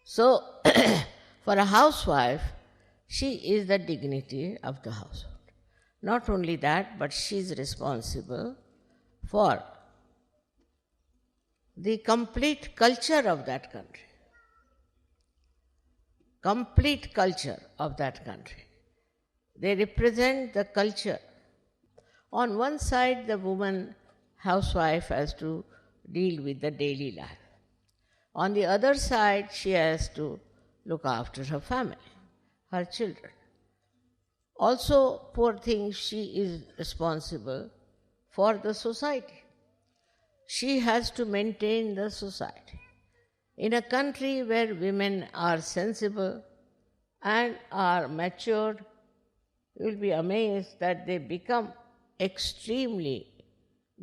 So, for a housewife, she is the dignity of the household. Not only that, but she is responsible for the complete culture of that country. Complete culture of that country. They represent the culture. On one side, the woman housewife has to deal with the daily life. On the other side, she has to look after her family, her children. Also, poor thing, she is responsible for the society. She has to maintain the society. In a country where women are sensible and are matured, you will be amazed that they become extremely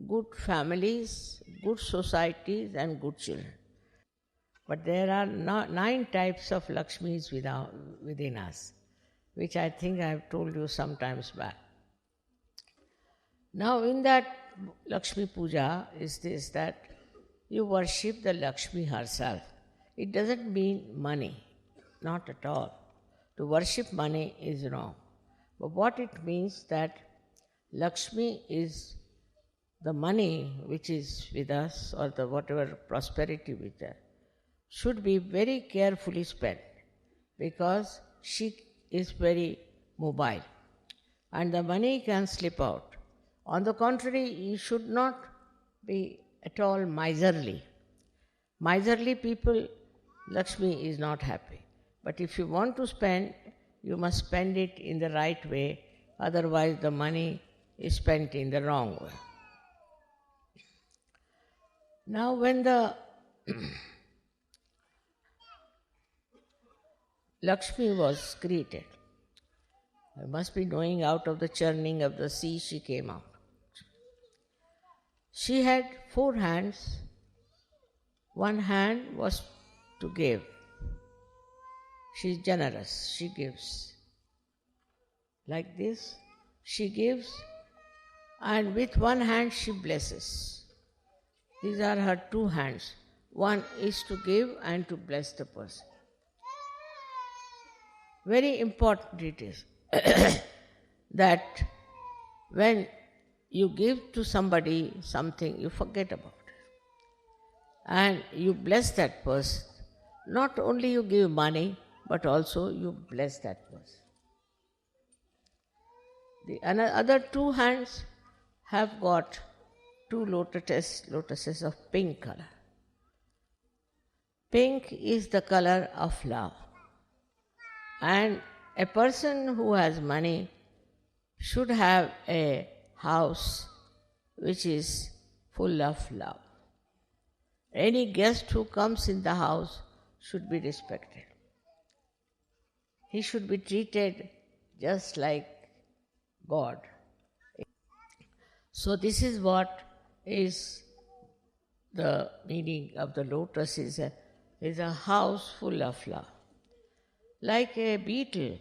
good families, good societies, and good children. But there are 9 types of Lakshmis within us, which I think I have told you sometimes back. Now, in that Lakshmi Puja is this, that you worship the Lakshmi herself. It doesn't mean money, not at all. To worship money is wrong. But what it means that Lakshmi is the money which is with us, or the whatever prosperity with us, should be very carefully spent, because she is very mobile and the money can slip out. On the contrary, you should not be at all miserly. Miserly people, Lakshmi is not happy. But if you want to spend, you must spend it in the right way, otherwise the money is spent in the wrong way. Now, when the Lakshmi was created, I must be knowing, out of the churning of the sea she came out. She had 4 hands. One hand was to give. She is generous, she gives. Like this, she gives, and with one hand she blesses. These are her 2 hands. One is to give and to bless the person. Very important it is that when you give to somebody something, you forget about it. And you bless that person. Not only you give money, but also you bless that person. The other 2 hands have got 2 lotuses of pink color. Pink is the color of love. And a person who has money should have a house which is full of love. Any guest who comes in the house should be respected. He should be treated just like God. So this is what is the meaning of the lotus, is a house full of love. Like a beetle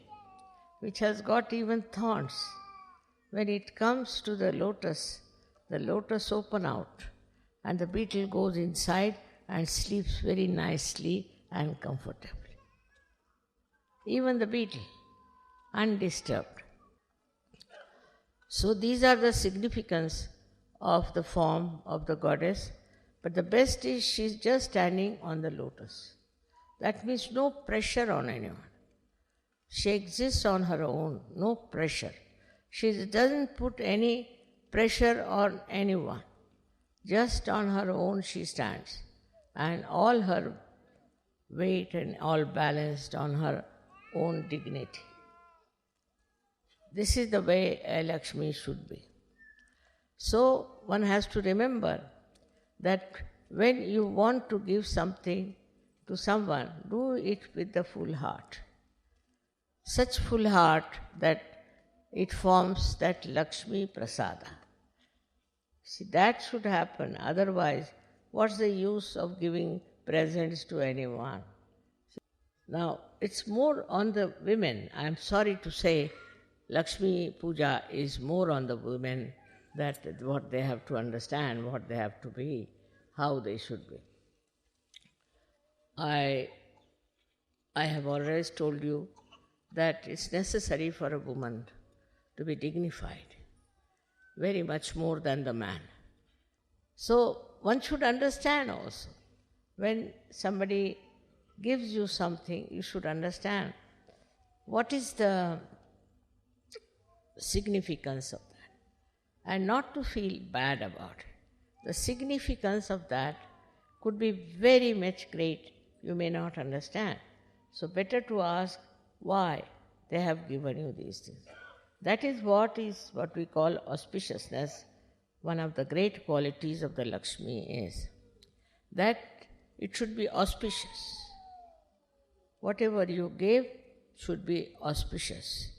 which has got even thorns. When it comes to the lotus open out and the beetle goes inside and sleeps very nicely and comfortably. Even the beetle, undisturbed. So these are the significance of the form of the goddess. But the best is she is just standing on the lotus. That means no pressure on anyone. She exists on her own, no pressure. She doesn't put any pressure on anyone. Just on her own she stands. And all her weight and all balanced on her own dignity. This is the way a Lakshmi should be. So one has to remember that when you want to give something to someone, do it with the full heart. Such full heart that it forms that Lakshmi Prasada. See, that should happen. Otherwise, what's the use of giving presents to anyone? Now, it's more on the women. I'm sorry to say, Lakshmi Puja is more on the women, that what they have to understand, what they have to be, how they should be. I I have always told you that it's necessary for a woman to be dignified, very much more than the man. So one should understand also, when somebody gives you something, you should understand what is the significance of that, and not to feel bad about it. The significance of that could be very much great, you may not understand. So better to ask why they have given you these things. That is what we call auspiciousness. One of the great qualities of the Lakshmi is that it should be auspicious. Whatever you give should be auspicious.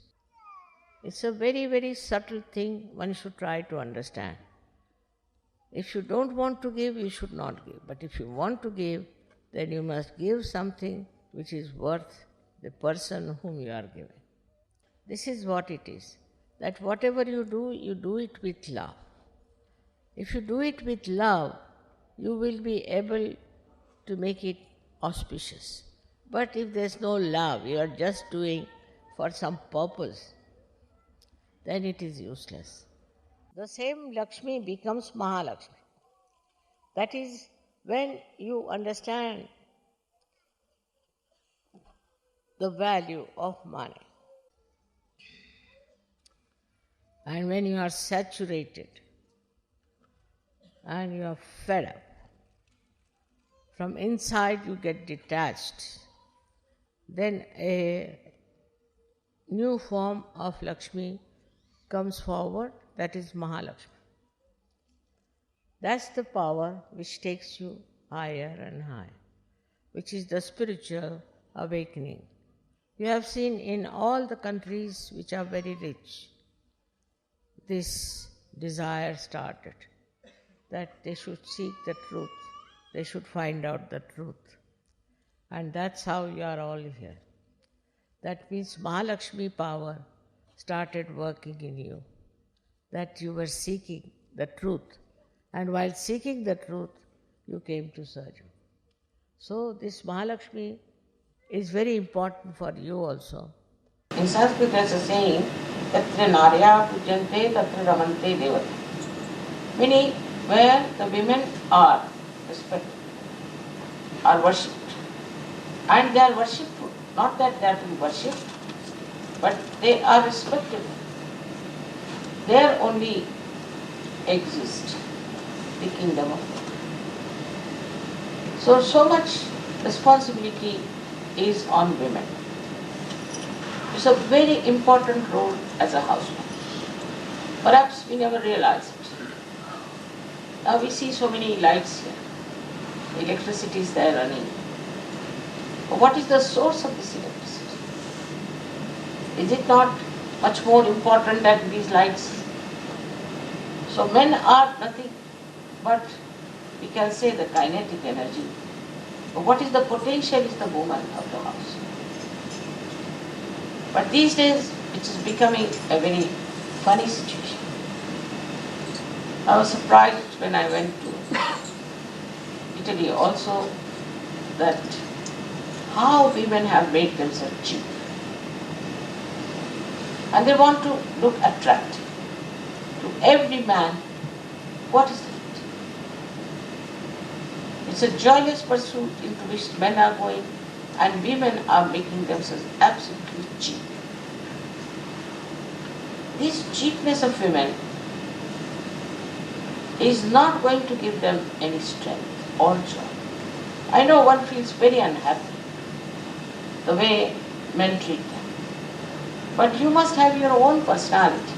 It's a very, very subtle thing one should try to understand. If you don't want to give, you should not give. But if you want to give, then you must give something which is worth the person whom you are giving. This is what it is. That whatever you do it with love. If you do it with love, you will be able to make it auspicious. But if there's no love, you are just doing for some purpose, then it is useless. The same Lakshmi becomes Mahalakshmi. That is when you understand the value of money. And when you are saturated and you are fed up, from inside you get detached, then a new form of Lakshmi comes forward, that is Mahalakshmi. That's the power which takes you higher and higher, which is the spiritual awakening. You have seen in all the countries which are very rich, this desire started, that they should seek the truth, they should find out the truth. And that's how you are all here. That means Mahalakshmi power started working in you, that you were seeking the truth. And while seeking the truth, you came to Sarju. So this Mahalakshmi is very important for you also. In Sanskrit there's a saying, Tatra Narya Pujante Tatra Ramante Devata. Meaning, where the women are respected, are worshipped. And they are worshipful. Not that they are to be worshipped, but they are respected. There only exists the kingdom of God. So much responsibility is on women. It's a very important role as a housewife. Perhaps we never realize it. Now we see so many lights here. Electricity is there running. But what is the source of this electricity? Is it not much more important than these lights? So men are nothing but, we can say, the kinetic energy. But what is the potential is the woman of the house. But these days, it is becoming a very funny situation. I was surprised when I went to Italy also, that how women have made themselves cheap. And they want to look attractive. To every man, what is it? It's a joyless pursuit into which men are going, and women are making themselves absolutely cheap. This cheapness of women is not going to give them any strength or joy. I know one feels very unhappy the way men treat them. But you must have your own personality.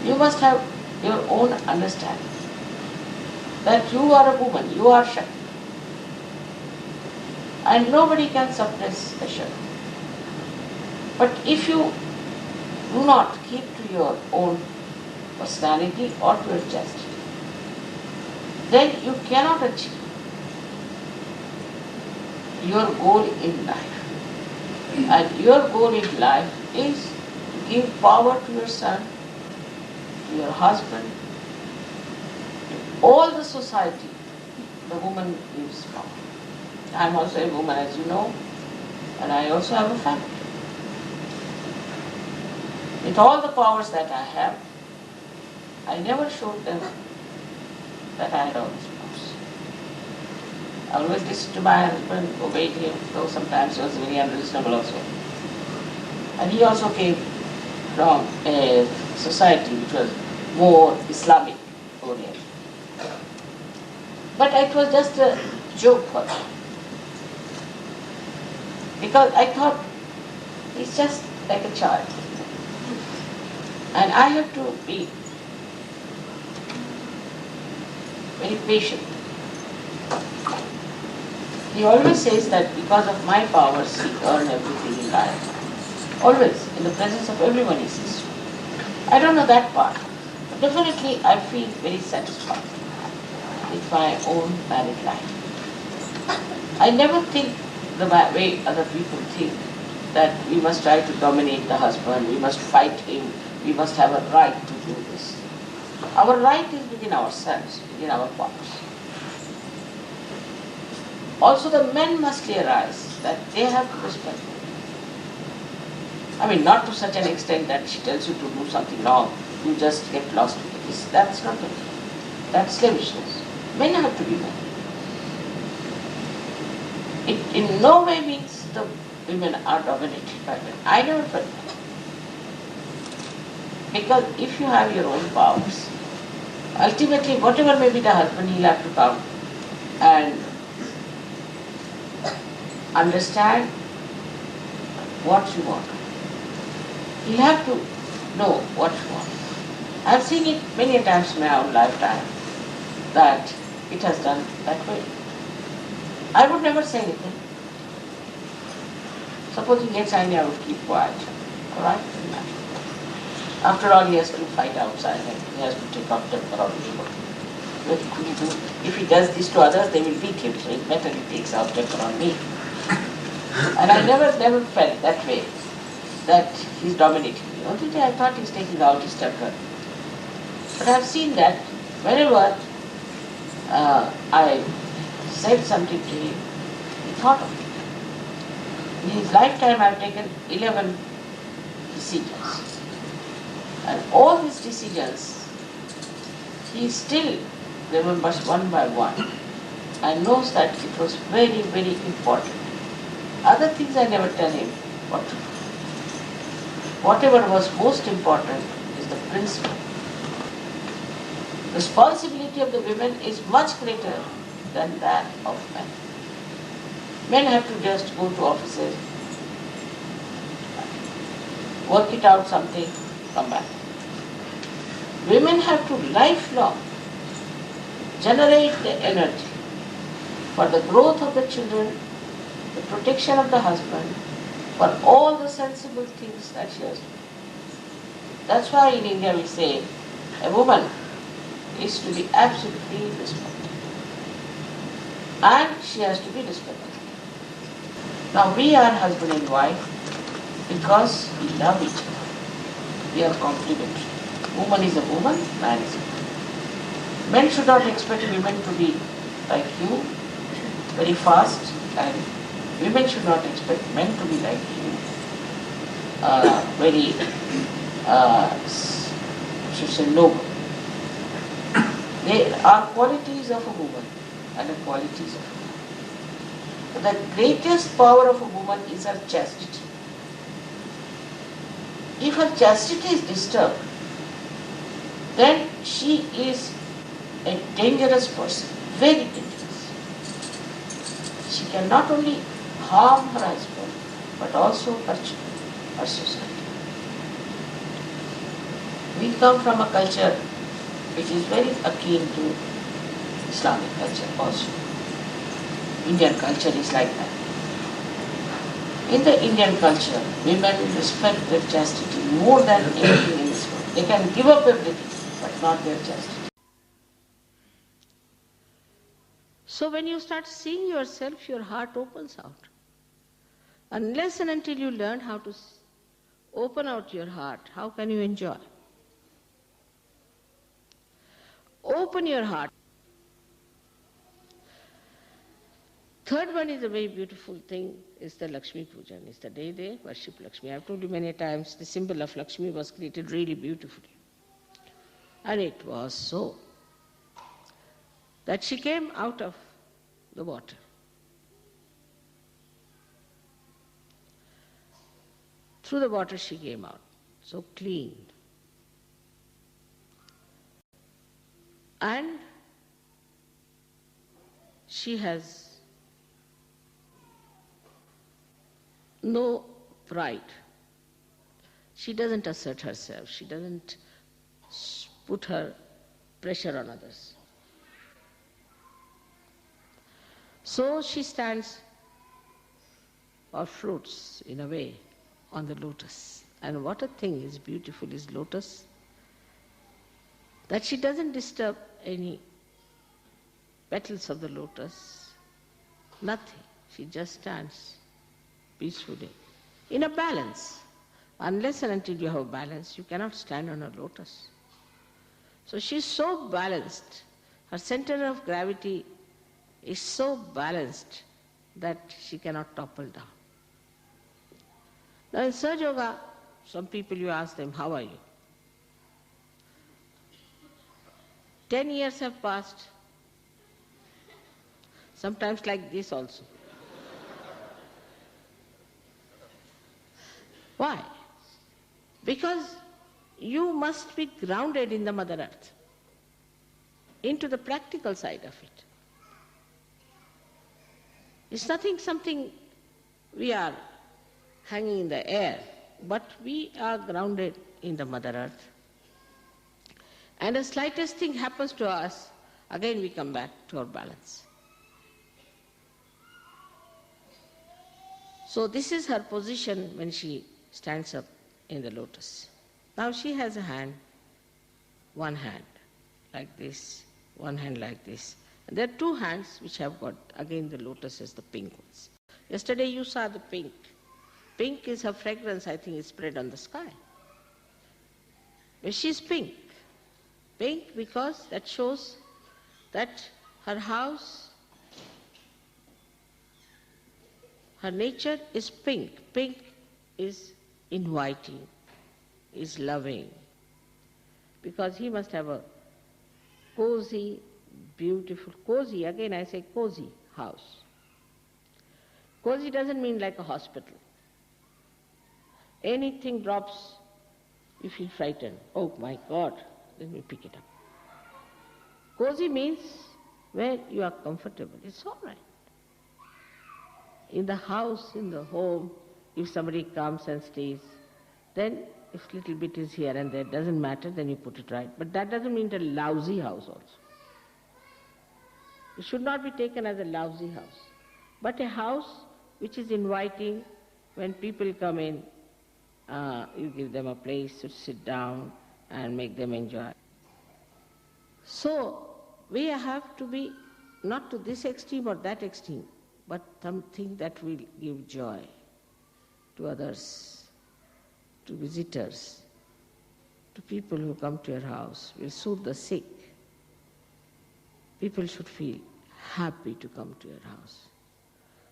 You must have your own understanding that you are a woman, you are Shakti. And nobody can suppress the Shakti. But if you do not keep to your own personality or to your chastity, then you cannot achieve your goal in life. And your goal in life is to give power to your son, to your husband, to all the society. The woman gives power. I am also a woman, as you know. and I also have a family. With all the powers that I have, I never showed them that I had all these powers. I always listened to my husband, obeyed him, though sometimes he was very unreasonable also. And he also came from a society which was more Islamic oriented. But it was just a joke for me. Because I thought he's just like a child. And I have to be very patient. He always says that because of my powers he earned everything in life. Always, in the presence of everyone he says so. I don't know that part. But definitely I feel very satisfied with my own married life. I never think the way other people think, that we must try to dominate the husband, we must fight him, we must have a right to do this. Our right is within ourselves, within our powers. Also the men must realize that they have to respect women. I mean, not to such an extent that she tells you to do something wrong, you just get lost with it. That's not the thing. That's slavishness. Men have to be men. It in no way means the women are dominated by men. I never felt that. Because if you have your own powers, ultimately whatever may be the husband, he'll have to come and understand what you want. He'll have to know what you want. I've seen it many times in my own lifetime that it has done that way. I would never say anything. Suppose he gets angry, I would keep quiet. Alright? After all, he has to fight outside and he has to take out temper on people. What could he do? If he does this to others, they will beat him, so it's better he takes out temper on me. And I never felt that way, that he's dominating me. Only day I thought he's taking out his temper. But I've seen that whenever I said something to him, he thought of it. In his lifetime I've taken 11 decisions. And all these decisions, he still remembers one by one and knows that it was very, very important. Other things I never tell him what to do. Whatever was most important is the principle. Responsibility of the women is much greater than that of men. Men have to just go to offices, work it out something, come back. Women have to lifelong generate the energy for the growth of the children, the protection of the husband, for all the sensible things that she has to do. That's why in India we say a woman is to be absolutely respected. And she has to be respected. Now we are husband and wife because we love each other. We are complementary. Woman is a woman, man is a man. Men should not expect women to be like you, very fast, and women should not expect men to be like you, very, should say, noble. There are qualities of a woman and the qualities of a man. But the greatest power of a woman is her chastity. If her chastity is disturbed, then she is a dangerous person, very dangerous. She can not only harm her husband, but also her children, her society. We come from a culture which is very akin to Islamic culture also. Indian culture is like that. In the Indian culture, women respect their chastity more than anything in this world. They can give up everything, but not their chastity. So when you start seeing yourself, your heart opens out. Unless and until you learn how to open out your heart, how can you enjoy? Open your heart. Third one is a very beautiful thing, is the Lakshmi Pujan. It's the day they worship Lakshmi. I've told you many times, the symbol of Lakshmi was created really beautifully. And it was so that she came out of the water. Through the water she came out, so clean. And she has no pride. She doesn't assert herself. She doesn't put her pressure on others. So she stands or floats in a way on the lotus. And what a thing is beautiful is lotus, that she doesn't disturb any petals of the lotus, nothing. She just stands peacefully in a balance. Unless and until you have a balance, you cannot stand on a lotus. So she's so balanced. Her center of gravity is so balanced that she cannot topple down. Now in Sahaja Yoga, some people you ask them, how are you? 10 years have passed, sometimes like this also. Why? Because you must be grounded in the Mother Earth, into the practical side of it. It's nothing something we are hanging in the air, but we are grounded in the Mother Earth. And the slightest thing happens to us, again we come back to our balance. So this is her position when she stands up in the lotus. Now she has a hand, one hand like this, one hand like this. And there are two hands which have got, again the lotus is the pink ones. Yesterday you saw the pink. Pink is her fragrance, I think, is spread on the sky. But she's pink. Pink because that shows that her house, her nature is pink. Pink is inviting, is loving. Because he must have a cozy, beautiful, cozy, again I say cozy house. Cozy doesn't mean like a hospital. Anything drops, you feel frightened. Oh my God, let me pick it up. Cozy means where you are comfortable. It's all right. In the house, in the home, if somebody comes and stays, then if little bit is here and there, doesn't matter, then you put it right. But that doesn't mean a lousy house also. It should not be taken as a lousy house, but a house which is inviting. When people come in, you give them a place to sit down and make them enjoy. So we have to be not to this extreme or that extreme, but something that will give joy to others, to visitors, to people who come to your house, will soothe the sick. People should feel happy to come to your house.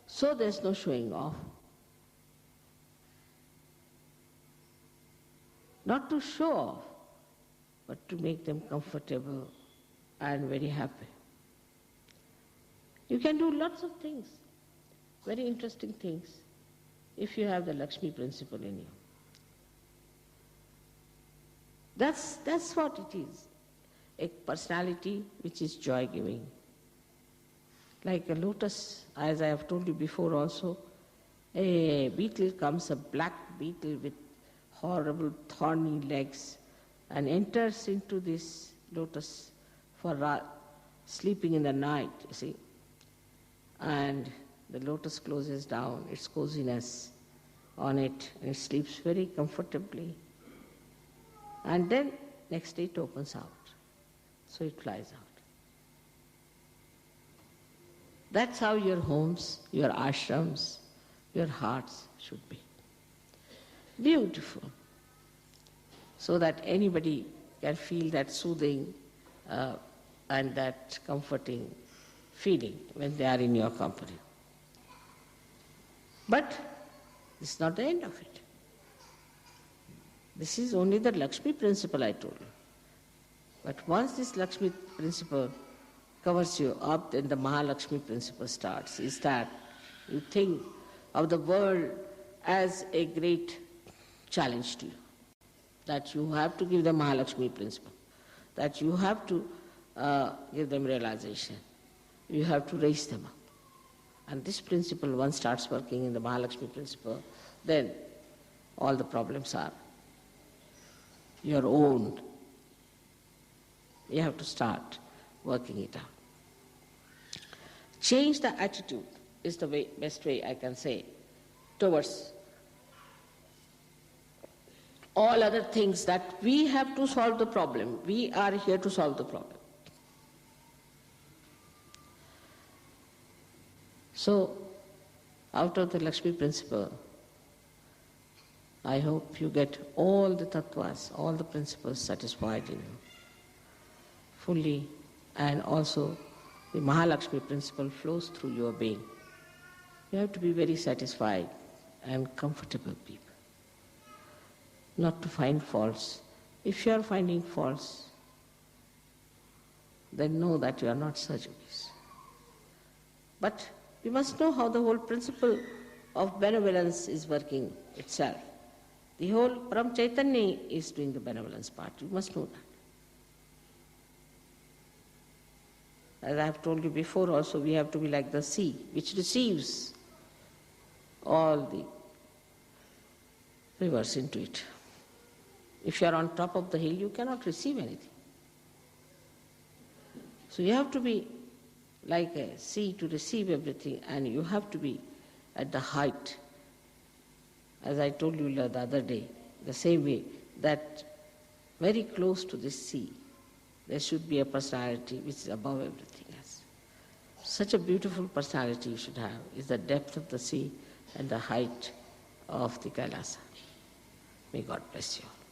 So there's no showing off. Not to show off, but to make them comfortable and very happy. You can do lots of things, very interesting things, if you have the Lakshmi principle in you. That's what it is, a personality which is joy-giving. Like a lotus, as I have told you before also, a beetle comes, a black beetle with horrible thorny legs, and enters into this lotus for sleeping in the night, you see. And the lotus closes down, its coziness on it, and it sleeps very comfortably. And then next day it opens out, so it flies out. That's how your homes, your ashrams, your hearts should be. Beautiful. So that anybody can feel that soothing and that comforting feeling when they are in your company. But this is not the end of it. This is only the Lakshmi principle I told you. But once this Lakshmi principle covers you up, then the Mahalakshmi principle starts. Is that you think of the world as a great challenge to you. That you have to give them Mahalakshmi principle. That you have to give them realization. You have to raise them up. And this principle, once starts working in the Mahalakshmi principle, then all the problems are your own. You have to start working it out. Change the attitude is the best way I can say towards all other things that we have to solve the problem. We are here to solve the problem. So, out of the Lakshmi principle, I hope you get all the tattvas, all the principles satisfied in you fully, and also the Mahalakshmi principle flows through your being. You have to be very satisfied and comfortable people, not to find faults. If you are finding faults, then know that you are not Sajogis. But we must know how the whole principle of benevolence is working itself. The whole Param Chaitanya is doing the benevolence part. You must know that. As I have told you before also, we have to be like the sea, which receives all the rivers into it. If you are on top of the hill, you cannot receive anything. So you have to be like a sea to receive everything, and you have to be at the height. As I told you the other day, the same way, that very close to this sea, there should be a personality which is above everything else. Such a beautiful personality you should have is the depth of the sea and the height of the Kailasa. May God bless you all.